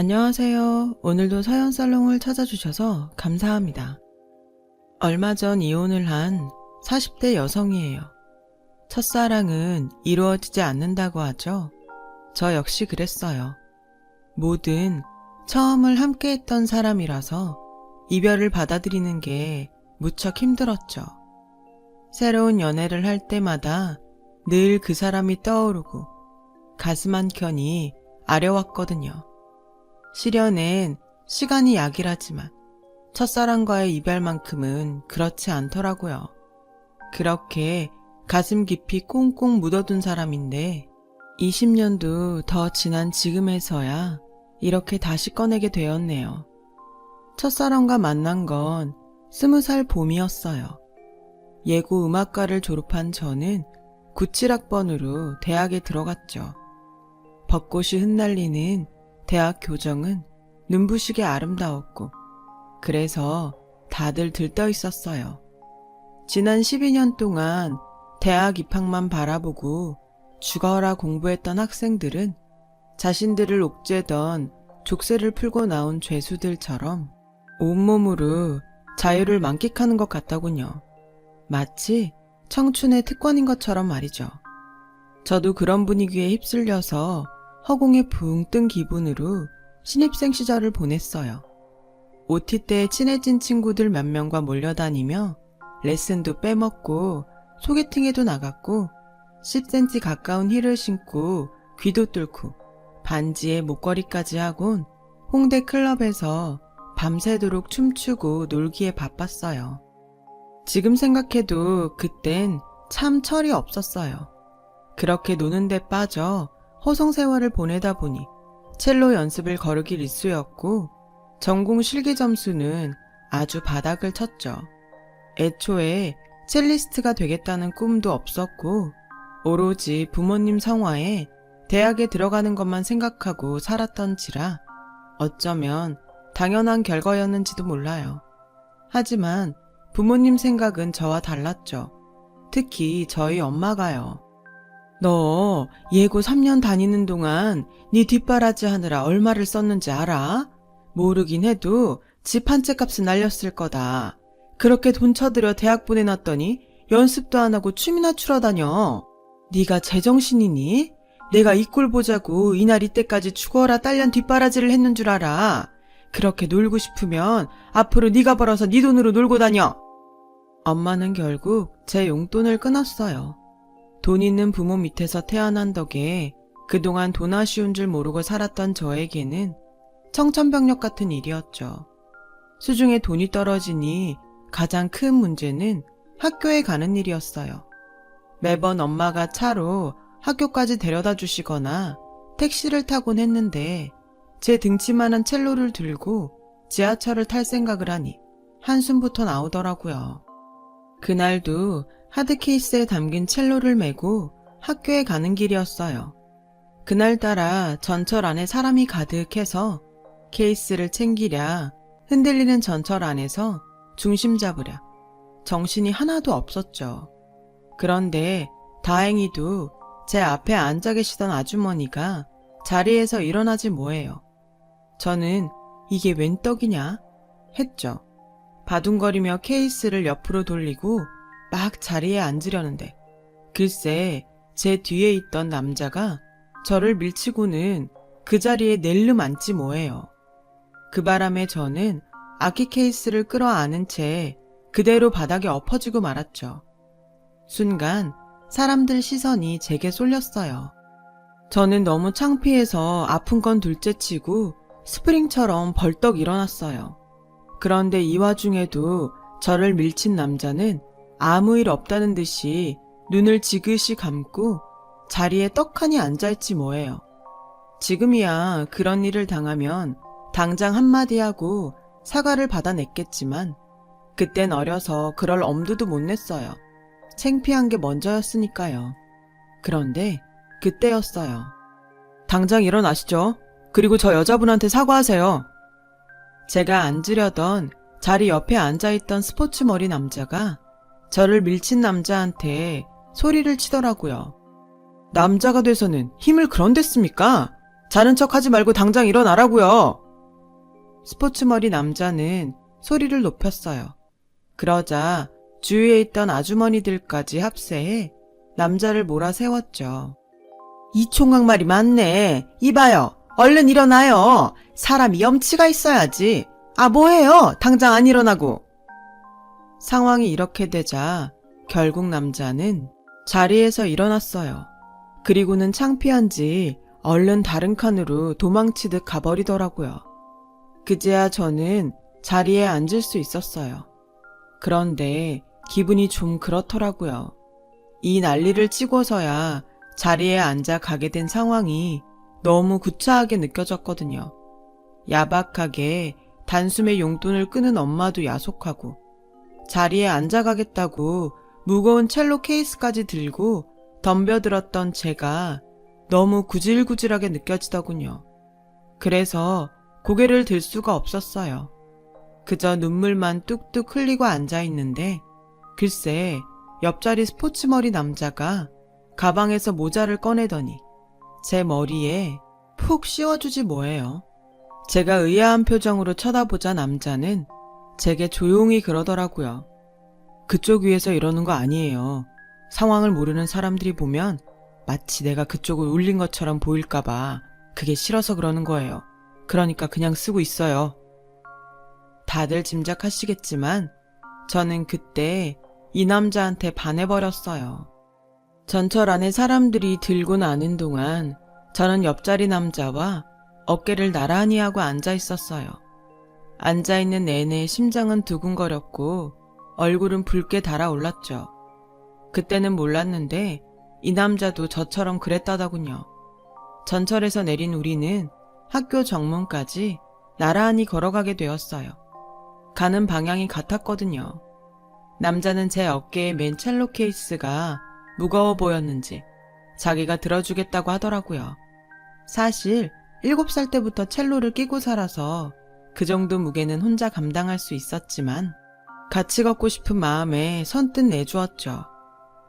안녕하세요. 오늘도 사연살롱을 찾아주셔서 감사합니다. 얼마 전 이혼을 한 40대 여성이에요. 첫사랑은 이루어지지 않는다고 하죠. 저 역시 그랬어요. 뭐든 처음을 함께했던 사람이라서 이별을 받아들이는 게 무척 힘들었죠. 새로운 연애를 할 때마다 늘 그 사람이 떠오르고 가슴 한켠이 아려왔거든요. 시련엔 시간이 약이라지만 첫사랑과의 이별만큼은 그렇지 않더라고요. 그렇게 가슴 깊이 꽁꽁 묻어둔 사람인데 20년도 더 지난 지금에서야 이렇게 다시 꺼내게 되었네요. 첫사랑과 만난 건 20살 봄이었어요. 예고 음악과를 졸업한 저는 97학번으로 대학에 들어갔죠. 벚꽃이 흩날리는 대학 교정은 눈부시게 아름다웠고 그래서 다들 들떠 있었어요. 지난 12년 동안 대학 입학만 바라보고 죽어라 공부했던 학생들은 자신들을 옥죄던 족쇄를 풀고 나온 죄수들처럼 온몸으로 자유를 만끽하는 것 같더군요. 마치 청춘의 특권인 것처럼 말이죠. 저도 그런 분위기에 휩쓸려서 허공에 붕 뜬 기분으로 신입생 시절을 보냈어요. OT 때 친해진 친구들 몇 명과 몰려다니며 레슨도 빼먹고 소개팅에도 나갔고 10cm 가까운 힐을 신고 귀도 뚫고 반지에 목걸이까지 하곤 홍대 클럽에서 밤새도록 춤추고 놀기에 바빴어요. 지금 생각해도 그땐 참 철이 없었어요. 그렇게 노는 데 빠져 허송세월을 보내다 보니 첼로 연습을 거르기 일쑤였고 전공 실기 점수는 아주 바닥을 쳤죠. 애초에 첼리스트가 되겠다는 꿈도 없었고 오로지 부모님 성화에 대학에 들어가는 것만 생각하고 살았던지라 어쩌면 당연한 결과였는지도 몰라요. 하지만 부모님 생각은 저와 달랐죠. 특히 저희 엄마가요. 너 예고 3년 다니는 동안 네 뒷바라지 하느라 얼마를 썼는지 알아? 모르긴 해도 집 한 채 값은 날렸을 거다. 그렇게 돈 쳐들여 대학 보내놨더니 연습도 안 하고 춤이나 추러 다녀. 네가 제정신이니? 내가 이 꼴 보자고 이날 이때까지 죽어라 딸년 뒷바라지를 했는 줄 알아. 그렇게 놀고 싶으면 앞으로 네가 벌어서 네 돈으로 놀고 다녀. 엄마는 결국 제 용돈을 끊었어요. 돈 있는 부모 밑에서 태어난 덕에 그동안 돈 아쉬운 줄 모르고 살았던 저에게는 청천벽력 같은 일이었죠. 수중에 돈이 떨어지니 가장 큰 문제는 학교에 가는 일이었어요. 매번 엄마가 차로 학교까지 데려다 주시거나 택시를 타곤 했는데 제 등치만한 첼로를 들고 지하철을 탈 생각을 하니 한숨부터 나오더라고요. 그날도 하드 케이스에 담긴 첼로를 메고 학교에 가는 길이었어요. 그날따라 전철 안에 사람이 가득해서 케이스를 챙기랴 흔들리는 전철 안에서 중심 잡으랴 정신이 하나도 없었죠. 그런데 다행히도 제 앞에 앉아 계시던 아주머니가 자리에서 일어나지 뭐해요. 저는 이게 웬 떡이냐 했죠. 바둥거리며 케이스를 옆으로 돌리고 막 자리에 앉으려는데 글쎄 제 뒤에 있던 남자가 저를 밀치고는 그 자리에 낼름 앉지 뭐해요. 그 바람에 저는 악기 케이스를 끌어안은 채 그대로 바닥에 엎어지고 말았죠. 순간 사람들 시선이 제게 쏠렸어요. 저는 너무 창피해서 아픈 건 둘째치고 스프링처럼 벌떡 일어났어요. 그런데 이 와중에도 저를 밀친 남자는 아무 일 없다는 듯이 눈을 지그시 감고 자리에 떡하니 앉아있지 뭐예요. 지금이야 그런 일을 당하면 당장 한마디 하고 사과를 받아냈겠지만 그땐 어려서 그럴 엄두도 못 냈어요. 창피한 게 먼저였으니까요. 그런데 그때였어요. 당장 일어나시죠. 그리고 저 여자분한테 사과하세요. 제가 앉으려던 자리 옆에 앉아있던 스포츠 머리 남자가 저를 밀친 남자한테 소리를 치더라고요. 남자가 돼서는 힘을 그런 데 씁니까? 자는 척 하지 말고 당장 일어나라고요. 스포츠머리 남자는 소리를 높였어요. 그러자 주위에 있던 아주머니들까지 합세해 남자를 몰아세웠죠. 이 총각 말이 맞네. 이봐요. 얼른 일어나요. 사람이 염치가 있어야지. 아, 뭐해요? 당장 안 일어나고. 상황이 이렇게 되자 결국 남자는 자리에서 일어났어요. 그리고는 창피한지 얼른 다른 칸으로 도망치듯 가버리더라고요. 그제야 저는 자리에 앉을 수 있었어요. 그런데 기분이 좀 그렇더라고요. 이 난리를 치고서야 자리에 앉아 가게 된 상황이 너무 구차하게 느껴졌거든요. 야박하게 단숨에 용돈을 끄는 엄마도 야속하고 자리에 앉아가겠다고 무거운 첼로 케이스까지 들고 덤벼들었던 제가 너무 구질구질하게 느껴지더군요. 그래서 고개를 들 수가 없었어요. 그저 눈물만 뚝뚝 흘리고 앉아있는데 글쎄 옆자리 스포츠머리 남자가 가방에서 모자를 꺼내더니 제 머리에 푹 씌워주지 뭐예요. 제가 의아한 표정으로 쳐다보자 남자는 제게 조용히 그러더라고요. 그쪽 위에서 이러는 거 아니에요. 상황을 모르는 사람들이 보면 마치 내가 그쪽을 울린 것처럼 보일까봐 그게 싫어서 그러는 거예요. 그러니까 그냥 쓰고 있어요. 다들 짐작하시겠지만 저는 그때 이 남자한테 반해버렸어요. 전철 안에 사람들이 들고 나는 동안 저는 옆자리 남자와 어깨를 나란히 하고 앉아 있었어요. 앉아있는 내내 심장은 두근거렸고 얼굴은 붉게 달아올랐죠. 그때는 몰랐는데 이 남자도 저처럼 그랬다더군요. 전철에서 내린 우리는 학교 정문까지 나란히 걸어가게 되었어요. 가는 방향이 같았거든요. 남자는 제 어깨에 맨 첼로 케이스가 무거워 보였는지 자기가 들어주겠다고 하더라고요. 사실 7살 때부터 첼로를 끼고 살아서 그 정도 무게는 혼자 감당할 수 있었지만 같이 걷고 싶은 마음에 선뜻 내주었죠.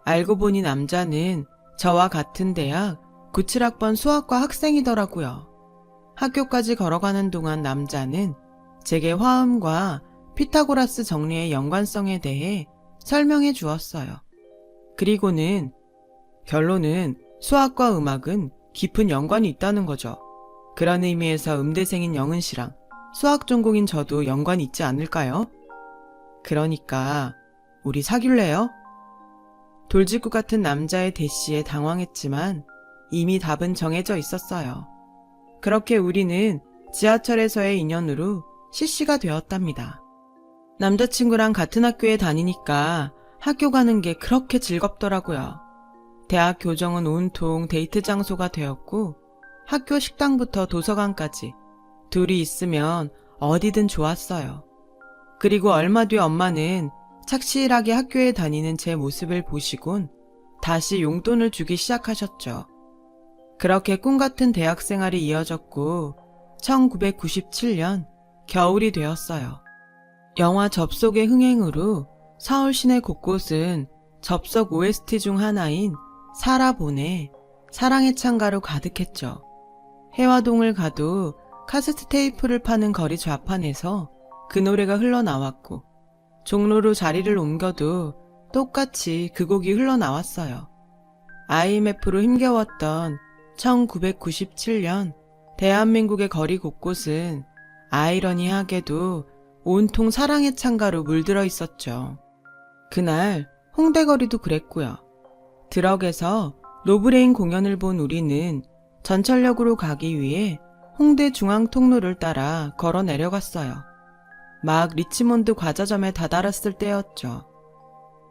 알고 보니 남자는 저와 같은 대학 97학번 수학과 학생이더라고요. 학교까지 걸어가는 동안 남자는 제게 화음과 피타고라스 정리의 연관성에 대해 설명해 주었어요. 그리고는 결론은 수학과 음악은 깊은 연관이 있다는 거죠. 그런 의미에서 음대생인 영은 씨랑 수학 전공인 저도 연관이 있지 않을까요? 그러니까 우리 사귈래요? 돌직구 같은 남자의 대시에 당황했지만 이미 답은 정해져 있었어요. 그렇게 우리는 지하철에서의 인연으로 CC가 되었답니다. 남자친구랑 같은 학교에 다니니까 학교 가는 게 그렇게 즐겁더라고요. 대학 교정은 온통 데이트 장소가 되었고 학교 식당부터 도서관까지 둘이 있으면 어디든 좋았어요. 그리고 얼마 뒤 엄마는 착실하게 학교에 다니는 제 모습을 보시곤 다시 용돈을 주기 시작하셨죠. 그렇게 꿈같은 대학 생활이 이어졌고 1997년 겨울이 되었어요. 영화 접속의 흥행으로 서울 시내 곳곳은 접속 OST 중 하나인 살아보네, 사랑의 창가로 가득했죠. 해화동을 가도 카세트 테이프를 파는 거리 좌판에서 그 노래가 흘러나왔고 종로로 자리를 옮겨도 똑같이 그 곡이 흘러나왔어요. IMF로 힘겨웠던 1997년 대한민국의 거리 곳곳은 아이러니하게도 온통 사랑의 창가로 물들어 있었죠. 그날 홍대거리도 그랬고요. 드럭에서 노브레인 공연을 본 우리는 전철역으로 가기 위해 홍대 중앙통로를 따라 걸어 내려갔어요. 막 리치몬드 과자점에 다다랐을 때였죠.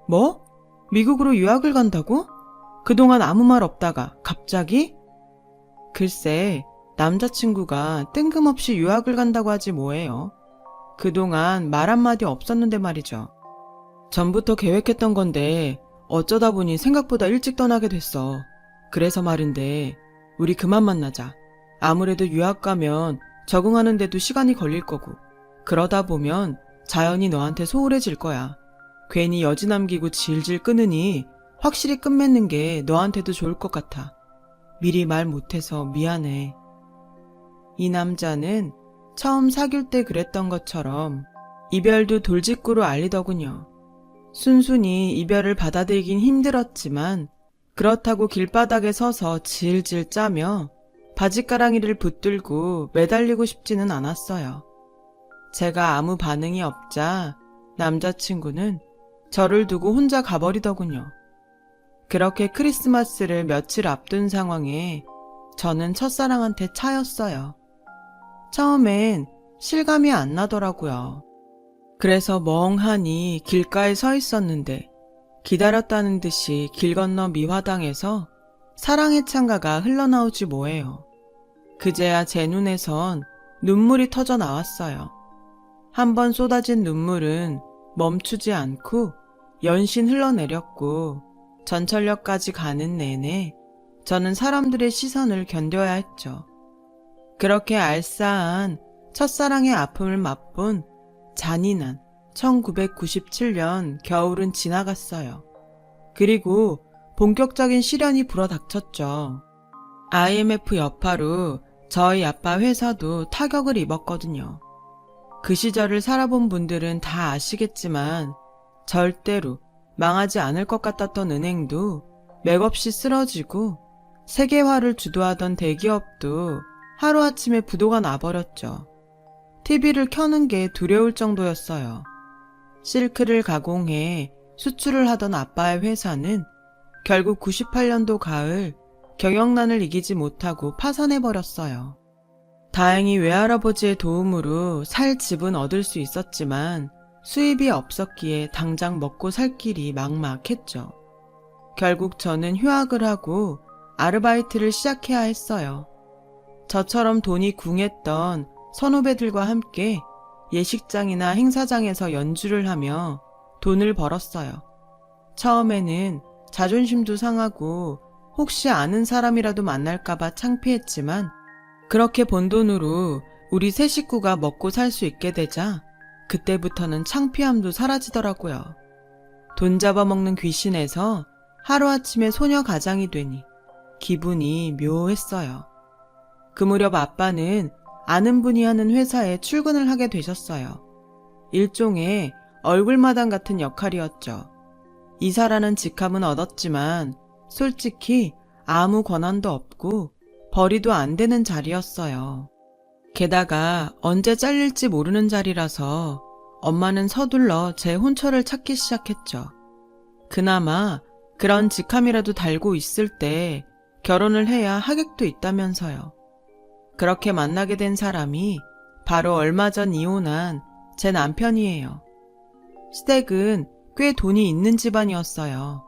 뭐? 미국으로 유학을 간다고? 그동안 아무 말 없다가 갑자기? 글쎄, 남자친구가 뜬금없이 유학을 간다고 하지 뭐예요. 그동안 말 한마디 없었는데 말이죠. 전부터 계획했던 건데 어쩌다 보니 생각보다 일찍 떠나게 됐어. 그래서 말인데 우리 그만 만나자. 아무래도 유학 가면 적응하는데도 시간이 걸릴 거고 그러다 보면 자연히 너한테 소홀해질 거야. 괜히 여지 남기고 질질 끄느니 확실히 끝맺는 게 너한테도 좋을 것 같아. 미리 말 못해서 미안해. 이 남자는 처음 사귈 때 그랬던 것처럼 이별도 돌직구로 알리더군요. 순순히 이별을 받아들이긴 힘들었지만 그렇다고 길바닥에 서서 질질 짜며 바짓가랑이를 붙들고 매달리고 싶지는 않았어요. 제가 아무 반응이 없자 남자친구는 저를 두고 혼자 가버리더군요. 그렇게 크리스마스를 며칠 앞둔 상황에 저는 첫사랑한테 차였어요. 처음엔 실감이 안 나더라고요. 그래서 멍하니 길가에 서 있었는데 기다렸다는 듯이 길 건너 미화당에서 사랑의 창가가 흘러나오지 뭐예요. 그제야 제 눈에선 눈물이 터져 나왔어요. 한 번 쏟아진 눈물은 멈추지 않고 연신 흘러내렸고 전철역까지 가는 내내 저는 사람들의 시선을 견뎌야 했죠. 그렇게 알싸한 첫사랑의 아픔을 맛본 잔인한 1997년 겨울은 지나갔어요. 그리고 본격적인 시련이 불어닥쳤죠. IMF 여파로 저희 아빠 회사도 타격을 입었거든요. 그 시절을 살아본 분들은 다 아시겠지만 절대로 망하지 않을 것 같았던 은행도 맥없이 쓰러지고 세계화를 주도하던 대기업도 하루아침에 부도가 나버렸죠. TV를 켜는 게 두려울 정도였어요. 실크를 가공해 수출을 하던 아빠의 회사는 결국 98년도 가을 경영난을 이기지 못하고 파산해버렸어요. 다행히 외할아버지의 도움으로 살 집은 얻을 수 있었지만 수입이 없었기에 당장 먹고 살 길이 막막했죠. 결국 저는 휴학을 하고 아르바이트를 시작해야 했어요. 저처럼 돈이 궁했던 선후배들과 함께 예식장이나 행사장에서 연주를 하며 돈을 벌었어요. 처음에는 자존심도 상하고 혹시 아는 사람이라도 만날까봐 창피했지만 그렇게 번 돈으로 우리 세 식구가 먹고 살 수 있게 되자 그때부터는 창피함도 사라지더라고요. 돈 잡아먹는 귀신에서 하루아침에 소녀 가장이 되니 기분이 묘했어요. 그 무렵 아빠는 아는 분이 하는 회사에 출근을 하게 되셨어요. 일종의 얼굴마담 같은 역할이었죠. 이사라는 직함은 얻었지만 솔직히 아무 권한도 없고 벌이도 안 되는 자리였어요. 게다가 언제 잘릴지 모르는 자리라서 엄마는 서둘러 제 혼처를 찾기 시작했죠. 그나마 그런 직함이라도 달고 있을 때 결혼을 해야 하객도 있다면서요. 그렇게 만나게 된 사람이 바로 얼마 전 이혼한 제 남편이에요. 시댁은 꽤 돈이 있는 집안이었어요.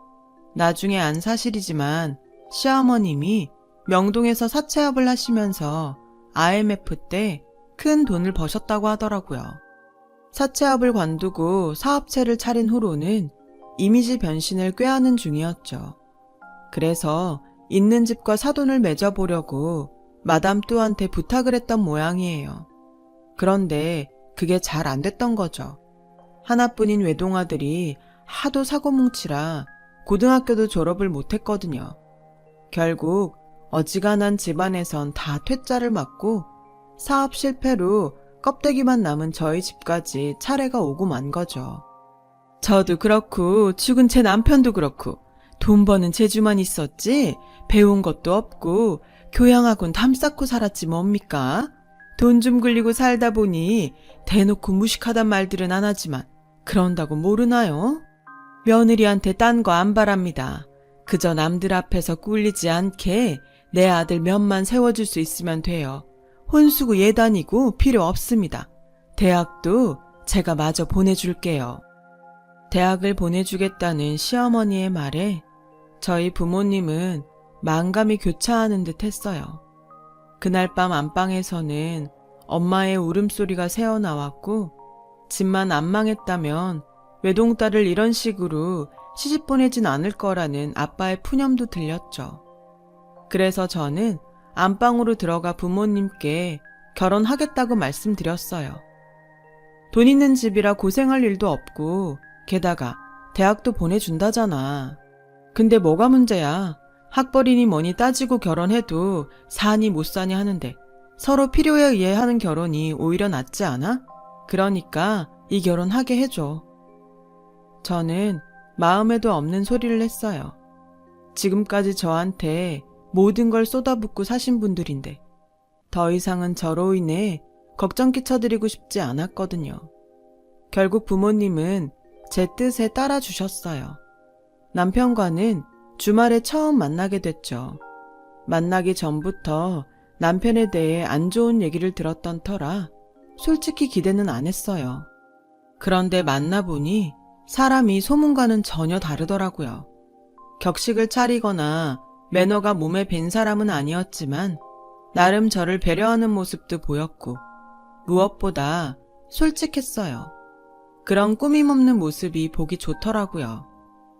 나중에 안 사실이지만 시어머님이 명동에서 사채업을 하시면서 IMF 때 큰 돈을 버셨다고 하더라고요. 사채업을 관두고 사업체를 차린 후로는 이미지 변신을 꾀하는 중이었죠. 그래서 있는 집과 사돈을 맺어보려고 마담 뚜한테 부탁을 했던 모양이에요. 그런데 그게 잘 안 됐던 거죠. 하나뿐인 외동아들이 하도 사고뭉치라 고등학교도 졸업을 못했거든요. 결국 어지간한 집안에선 다 퇴짜를 맞고 사업 실패로 껍데기만 남은 저희 집까지 차례가 오고 만 거죠. 저도 그렇고 죽은 제 남편도 그렇고 돈 버는 재주만 있었지 배운 것도 없고 교양학원 담 쌓고 살았지 뭡니까? 돈 좀 굴리고 살다 보니 대놓고 무식하단 말들은 안 하지만 그런다고 모르나요? 며느리한테 딴 거 안 바랍니다. 그저 남들 앞에서 꿀리지 않게 내 아들 면만 세워줄 수 있으면 돼요. 혼수고 예단이고 필요 없습니다. 대학도 제가 마저 보내줄게요. 대학을 보내주겠다는 시어머니의 말에 저희 부모님은 만감이 교차하는 듯 했어요. 그날 밤 안방에서는 엄마의 울음소리가 새어나왔고 집만 안 망했다면 외동딸을 이런 식으로 시집 보내진 않을 거라는 아빠의 푸념도 들렸죠. 그래서 저는 안방으로 들어가 부모님께 결혼하겠다고 말씀드렸어요. 돈 있는 집이라 고생할 일도 없고 게다가 대학도 보내준다잖아. 근데 뭐가 문제야. 학벌이니 뭐니 따지고 결혼해도 사니 못 사니 하는데 서로 필요에 의해 하는 결혼이 오히려 낫지 않아? 그러니까 이 결혼 하게 해줘. 저는 마음에도 없는 소리를 했어요. 지금까지 저한테 모든 걸 쏟아붓고 사신 분들인데 더 이상은 저로 인해 걱정 끼쳐드리고 싶지 않았거든요. 결국 부모님은 제 뜻에 따라주셨어요. 남편과는 주말에 처음 만나게 됐죠. 만나기 전부터 남편에 대해 안 좋은 얘기를 들었던 터라 솔직히 기대는 안 했어요. 그런데 만나보니 사람이 소문과는 전혀 다르더라고요. 격식을 차리거나 매너가 몸에 밴 사람은 아니었지만 나름 저를 배려하는 모습도 보였고 무엇보다 솔직했어요. 그런 꾸밈 없는 모습이 보기 좋더라고요.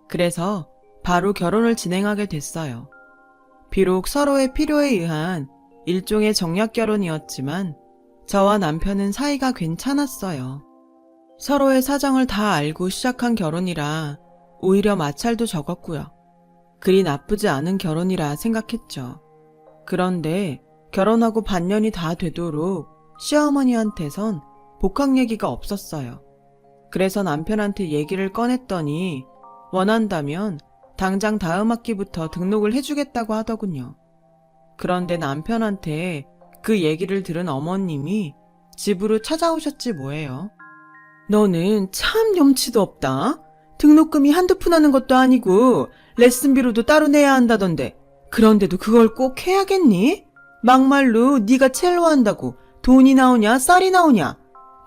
그래서 바로 결혼을 진행하게 됐어요. 비록 서로의 필요에 의한 일종의 정략 결혼이었지만 저와 남편은 사이가 괜찮았어요. 서로의 사정을 다 알고 시작한 결혼이라 오히려 마찰도 적었고요. 그리 나쁘지 않은 결혼이라 생각했죠. 그런데 결혼하고 반년이 다 되도록 시어머니한테선 복학 얘기가 없었어요. 그래서 남편한테 얘기를 꺼냈더니 원한다면 당장 다음 학기부터 등록을 해주겠다고 하더군요. 그런데 남편한테 그 얘기를 들은 어머님이 집으로 찾아오셨지 뭐예요. 너는 참 염치도 없다. 등록금이 한두 푼 하는 것도 아니고 레슨비로도 따로 내야 한다던데 그런데도 그걸 꼭 해야겠니? 막말로 네가 첼로 한다고 돈이 나오냐 쌀이 나오냐.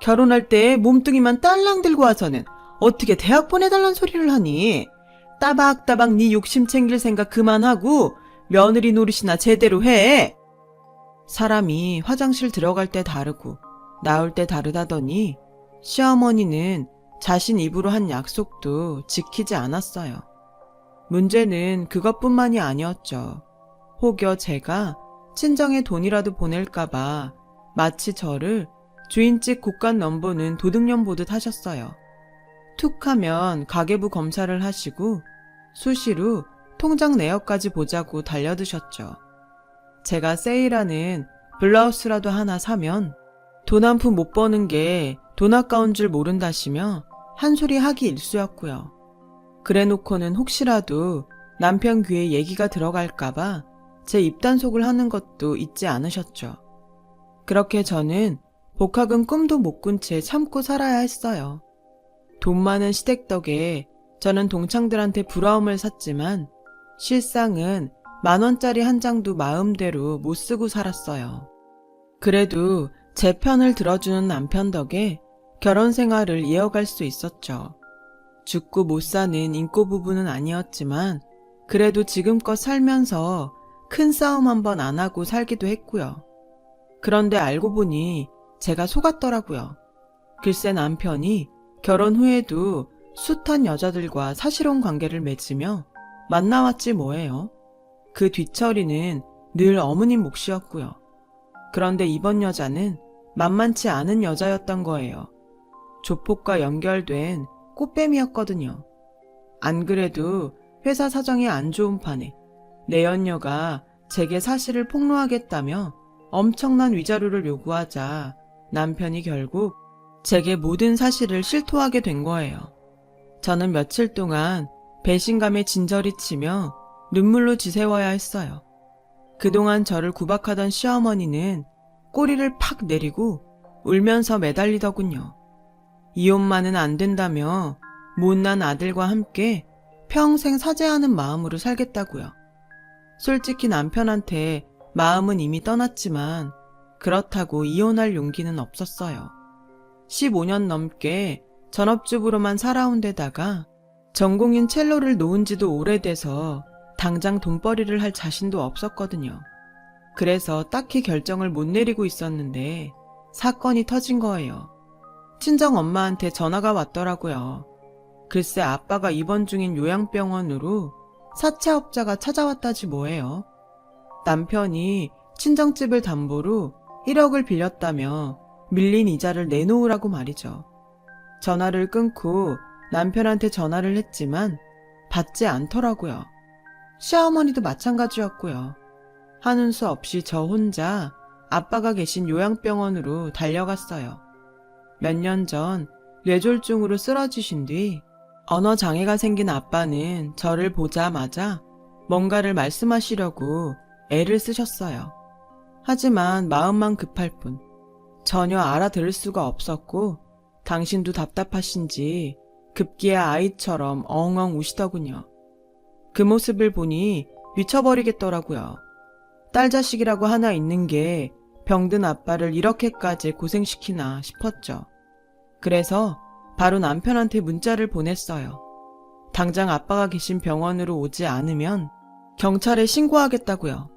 결혼할 때 몸뚱이만 딸랑 들고 와서는 어떻게 대학 보내달란 소리를 하니. 따박따박 네 욕심 챙길 생각 그만하고 며느리 노릇이나 제대로 해. 사람이 화장실 들어갈 때 다르고 나올 때 다르다더니 시어머니는 자신 입으로 한 약속도 지키지 않았어요. 문제는 그것뿐만이 아니었죠. 혹여 제가 친정에 돈이라도 보낼까봐 마치 저를 주인집 곳간 넘보는 도둑년 보듯 하셨어요. 툭 하면 가계부 검사를 하시고 수시로 통장 내역까지 보자고 달려드셨죠. 제가 세일하는 블라우스라도 하나 사면 돈 한 푼 못 버는 게 돈 아까운 줄 모른다시며 한 소리 하기 일쑤였고요. 그래놓고는 혹시라도 남편 귀에 얘기가 들어갈까봐 제 입단속을 하는 것도 잊지 않으셨죠. 그렇게 저는 복학은 꿈도 못 꾼 채 참고 살아야 했어요. 돈 많은 시댁 덕에 저는 동창들한테 부러움을 샀지만 실상은 10,000원짜리 한 장도 마음대로 못 쓰고 살았어요. 그래도 제 편을 들어주는 남편 덕에 결혼 생활을 이어갈 수 있었죠. 죽고 못 사는 인꼬 부부는 아니었지만 그래도 지금껏 살면서 큰 싸움 한번 안 하고 살기도 했고요. 그런데 알고 보니 제가 속았더라고요. 글쎄 남편이 결혼 후에도 숱한 여자들과 사실혼 관계를 맺으며 만나왔지 뭐예요. 그 뒤처리는 늘 어머님 몫이었고요. 그런데 이번 여자는 만만치 않은 여자였던 거예요. 조폭과 연결된 꽃뱀이었거든요. 안 그래도 회사 사정이 안 좋은 판에 내연녀가 제게 사실을 폭로하겠다며 엄청난 위자료를 요구하자 남편이 결국 제게 모든 사실을 실토하게 된 거예요. 저는 며칠 동안 배신감에 진저리 치며 눈물로 지새워야 했어요. 그동안 저를 구박하던 시어머니는 꼬리를 팍 내리고 울면서 매달리더군요. 이혼만은 안 된다며 못난 아들과 함께 평생 사죄하는 마음으로 살겠다고요. 솔직히 남편한테 마음은 이미 떠났지만 그렇다고 이혼할 용기는 없었어요. 15년 넘게 전업주부로만 살아온 데다가 전공인 첼로를 놓은 지도 오래돼서 당장 돈벌이를 할 자신도 없었거든요. 그래서 딱히 결정을 못 내리고 있었는데 사건이 터진 거예요. 친정 엄마한테 전화가 왔더라고요. 글쎄 아빠가 입원 중인 요양병원으로 사채업자가 찾아왔다지 뭐예요. 남편이 친정집을 담보로 1억을 빌렸다며 밀린 이자를 내놓으라고 말이죠. 전화를 끊고 남편한테 전화를 했지만 받지 않더라고요. 시어머니도 마찬가지였고요. 하는 수 없이 저 혼자 아빠가 계신 요양병원으로 달려갔어요. 몇 년 전 뇌졸중으로 쓰러지신 뒤 언어 장애가 생긴 아빠는 저를 보자마자 뭔가를 말씀하시려고 애를 쓰셨어요. 하지만 마음만 급할 뿐 전혀 알아들을 수가 없었고 당신도 답답하신지 급기야 아이처럼 엉엉 우시더군요. 그 모습을 보니 미쳐버리겠더라고요. 딸 자식이라고 하나 있는 게 병든 아빠를 이렇게까지 고생시키나 싶었죠. 그래서 바로 남편한테 문자를 보냈어요. 당장 아빠가 계신 병원으로 오지 않으면 경찰에 신고하겠다고요.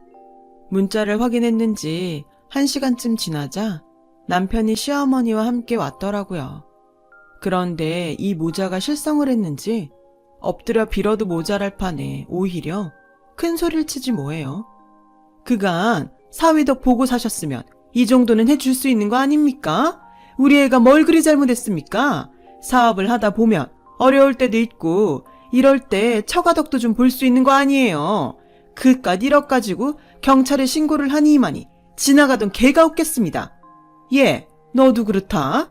문자를 확인했는지 1시간쯤 지나자 남편이 시어머니와 함께 왔더라고요. 그런데 이 모자가 실성을 했는지 엎드려 빌어도 모자랄 판에 오히려 큰 소리를 치지 뭐예요. 그간 사위덕 보고 사셨으면 이 정도는 해줄 수 있는 거 아닙니까? 우리 애가 뭘 그리 잘못했습니까? 사업을 하다 보면 어려울 때도 있고 이럴 때 처가덕도 좀 볼 수 있는 거 아니에요. 그깟 1억 가지고 경찰에 신고를 하니마니 지나가던 개가 없겠습니다. 얘, 너도 그렇다?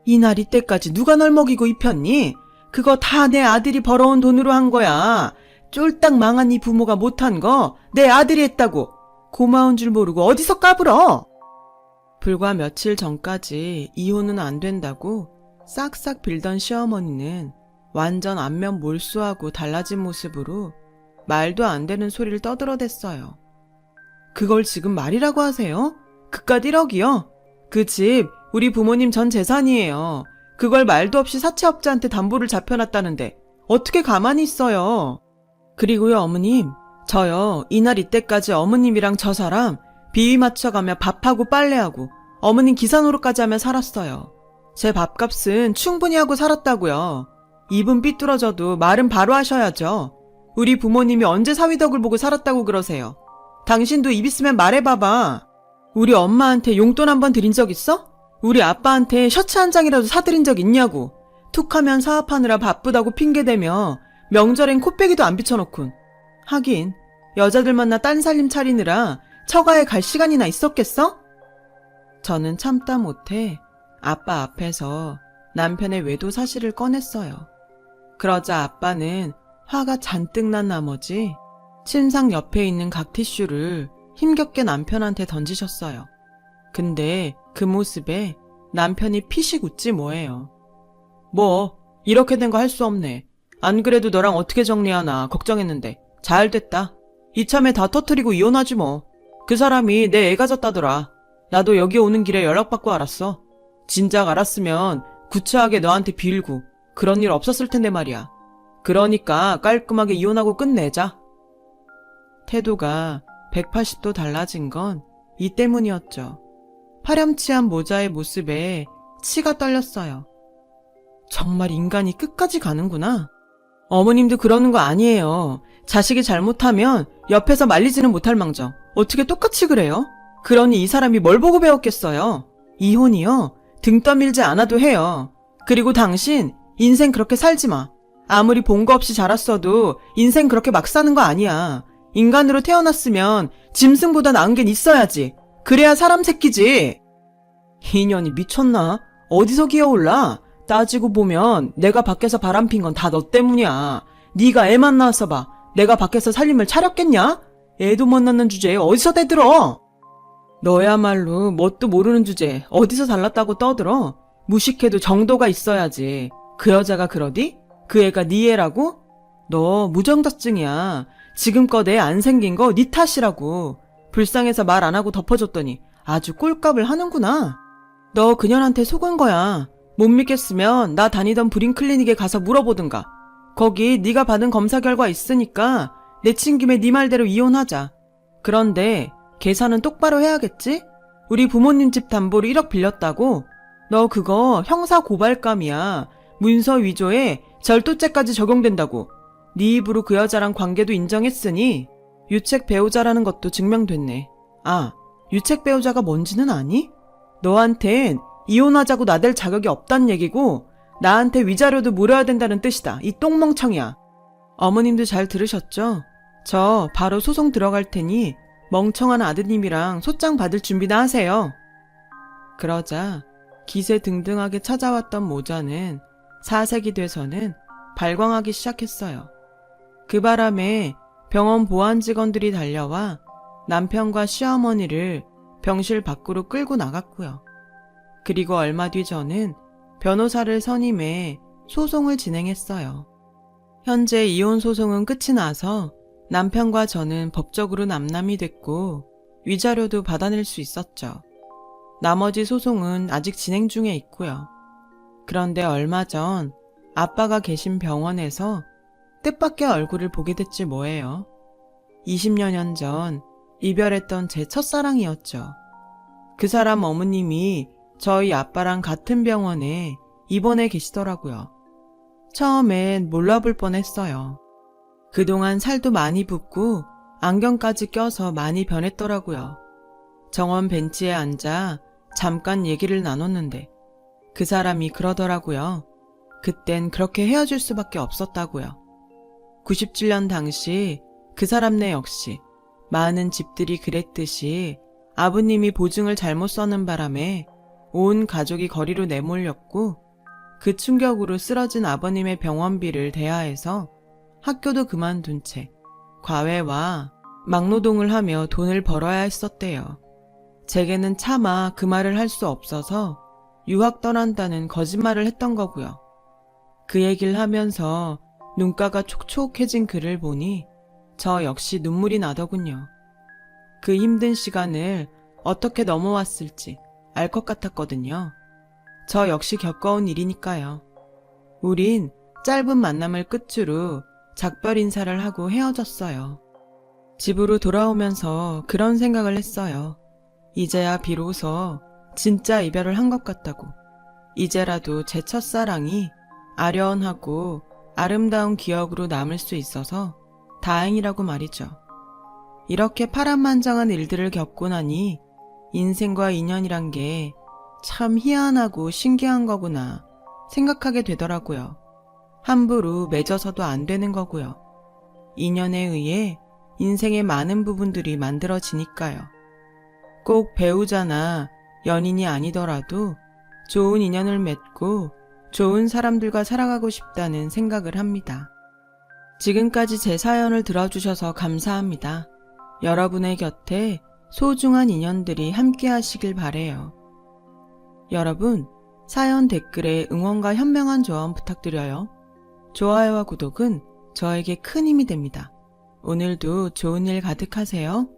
이날 이때까지 누가 널 먹이고 입혔니? 그거 다 내 아들이 벌어온 돈으로 한 거야. 쫄딱 망한 이 부모가 못한 거 내 아들이 했다고. 고마운 줄 모르고 어디서 까불어? 불과 며칠 전까지 이혼은 안 된다고 싹싹 빌던 시어머니는 완전 안면 몰수하고 달라진 모습으로 말도 안 되는 소리를 떠들어댔어요. 그걸 지금 말이라고 하세요? 그깟 1억이요? 그 집 우리 부모님 전 재산이에요. 그걸 말도 없이 사채업자한테 담보를 잡혀놨다는데 어떻게 가만히 있어요? 그리고요 어머님, 저요 이날 이때까지 어머님이랑 저 사람 비위 맞춰가며 밥하고 빨래하고 어머님 기사 노릇까지 하며 살았어요. 제 밥값은 충분히 하고 살았다고요. 입은 삐뚤어져도 말은 바로 하셔야죠. 우리 부모님이 언제 사위덕을 보고 살았다고 그러세요? 당신도 입 있으면 말해봐봐. 우리 엄마한테 용돈 한 번 드린 적 있어? 우리 아빠한테 셔츠 한 장이라도 사드린 적 있냐고. 툭하면 사업하느라 바쁘다고 핑계대며 명절엔 코빼기도 안 비춰놓군. 하긴 여자들 만나 딴 살림 차리느라 처가에 갈 시간이나 있었겠어? 저는 참다 못해 아빠 앞에서 남편의 외도 사실을 꺼냈어요. 그러자 아빠는 화가 잔뜩 난 나머지 침상 옆에 있는 각티슈를 힘겹게 남편한테 던지셨어요. 근데 그 모습에 남편이 피식 웃지 뭐예요. 뭐 이렇게 된 거 할 수 없네. 안 그래도 너랑 어떻게 정리하나 걱정했는데 잘 됐다. 이참에 다 터트리고 이혼하지 뭐. 그 사람이 내 애 가졌다더라. 나도 여기 오는 길에 연락받고 알았어. 진작 알았으면 구차하게 너한테 빌고 그런 일 없었을 텐데 말이야. 그러니까 깔끔하게 이혼하고 끝내자. 태도가 180도 달라진 건 이 때문이었죠. 파렴치한 모자의 모습에 치가 떨렸어요. 정말 인간이 끝까지 가는구나. 어머님도 그러는 거 아니에요. 자식이 잘못하면 옆에서 말리지는 못할 망정 어떻게 똑같이 그래요? 그러니 이 사람이 뭘 보고 배웠겠어요? 이혼이요? 등 떠밀지 않아도 해요. 그리고 당신 인생 그렇게 살지 마. 아무리 본 거 없이 자랐어도 인생 그렇게 막 사는 거 아니야. 인간으로 태어났으면 짐승보다 나은 게 있어야지. 그래야 사람 새끼지. 이년이 미쳤나? 어디서 기어올라? 따지고 보면 내가 밖에서 바람핀 건 다 너 때문이야. 네가 애만 낳았어 봐. 내가 밖에서 살림을 차렸겠냐? 애도 못 낳는 주제에 어디서 대들어? 너야말로 뭣도 모르는 주제에 어디서 잘났다고 떠들어? 무식해도 정도가 있어야지. 그 여자가 그러디? 그 애가 네 애라고? 너 무정자증이야. 지금껏 애 안 생긴 거 네 탓이라고. 불쌍해서 말 안 하고 덮어줬더니 아주 꼴값을 하는구나. 너 그년한테 속은 거야. 못 믿겠으면 나 다니던 브링클리닉에 가서 물어보든가. 거기 네가 받은 검사 결과 있으니까 내친 김에 네 말대로 이혼하자. 그런데 계산은 똑바로 해야겠지? 우리 부모님 집 담보로 1억 빌렸다고? 너 그거 형사 고발감이야. 문서 위조에 절도죄까지 적용된다고. 네 입으로 그 여자랑 관계도 인정했으니 유책 배우자라는 것도 증명됐네. 아, 유책 배우자가 뭔지는 아니? 너한텐 이혼하자고 나댈 자격이 없단 얘기고 나한테 위자료도 물어야 된다는 뜻이다. 이 똥멍청이야. 어머님도 잘 들으셨죠? 저 바로 소송 들어갈 테니 멍청한 아드님이랑 소장 받을 준비나 하세요. 그러자 기세등등하게 찾아왔던 모자는 사색이 돼서는 발광하기 시작했어요. 그 바람에 병원 보안 직원들이 달려와 남편과 시어머니를 병실 밖으로 끌고 나갔고요. 그리고 얼마 뒤 저는 변호사를 선임해 소송을 진행했어요. 현재 이혼 소송은 끝이 나서 남편과 저는 법적으로 남남이 됐고 위자료도 받아낼 수 있었죠. 나머지 소송은 아직 진행 중에 있고요. 그런데 얼마 전 아빠가 계신 병원에서 뜻밖의 얼굴을 보게 됐지 뭐예요. 20여 년 전 이별했던 제 첫사랑이었죠. 그 사람 어머님이 저희 아빠랑 같은 병원에 입원해 계시더라고요. 처음엔 몰라볼 뻔했어요. 그동안 살도 많이 붓고 안경까지 껴서 많이 변했더라고요. 정원 벤치에 앉아 잠깐 얘기를 나눴는데 그 사람이 그러더라고요. 그땐 그렇게 헤어질 수밖에 없었다고요. 97년 당시 그 사람네 역시 많은 집들이 그랬듯이 아버님이 보증을 잘못 써는 바람에 온 가족이 거리로 내몰렸고 그 충격으로 쓰러진 아버님의 병원비를 대하해서 학교도 그만둔 채 과외와 막노동을 하며 돈을 벌어야 했었대요. 제게는 차마 그 말을 할 수 없어서 유학 떠난다는 거짓말을 했던 거고요. 그 얘기를 하면서 눈가가 촉촉해진 그를 보니 저 역시 눈물이 나더군요. 그 힘든 시간을 어떻게 넘어왔을지 알 것 같았거든요. 저 역시 겪어온 일이니까요. 우린 짧은 만남을 끝으로 작별 인사를 하고 헤어졌어요. 집으로 돌아오면서 그런 생각을 했어요. 이제야 비로소 진짜 이별을 한 것 같다고. 이제라도 제 첫사랑이 아련하고 아름다운 기억으로 남을 수 있어서 다행이라고 말이죠. 이렇게 파란만장한 일들을 겪고 나니 인생과 인연이란 게 참 희한하고 신기한 거구나 생각하게 되더라고요. 함부로 맺어서도 안 되는 거고요. 인연에 의해 인생의 많은 부분들이 만들어지니까요. 꼭 배우자나 연인이 아니더라도 좋은 인연을 맺고 좋은 사람들과 살아가고 싶다는 생각을 합니다. 지금까지 제 사연을 들어주셔서 감사합니다. 여러분의 곁에 소중한 인연들이 함께 하시길 바래요. 여러분, 사연 댓글에 응원과 현명한 조언 부탁드려요. 좋아요와 구독은 저에게 큰 힘이 됩니다. 오늘도 좋은 일 가득하세요.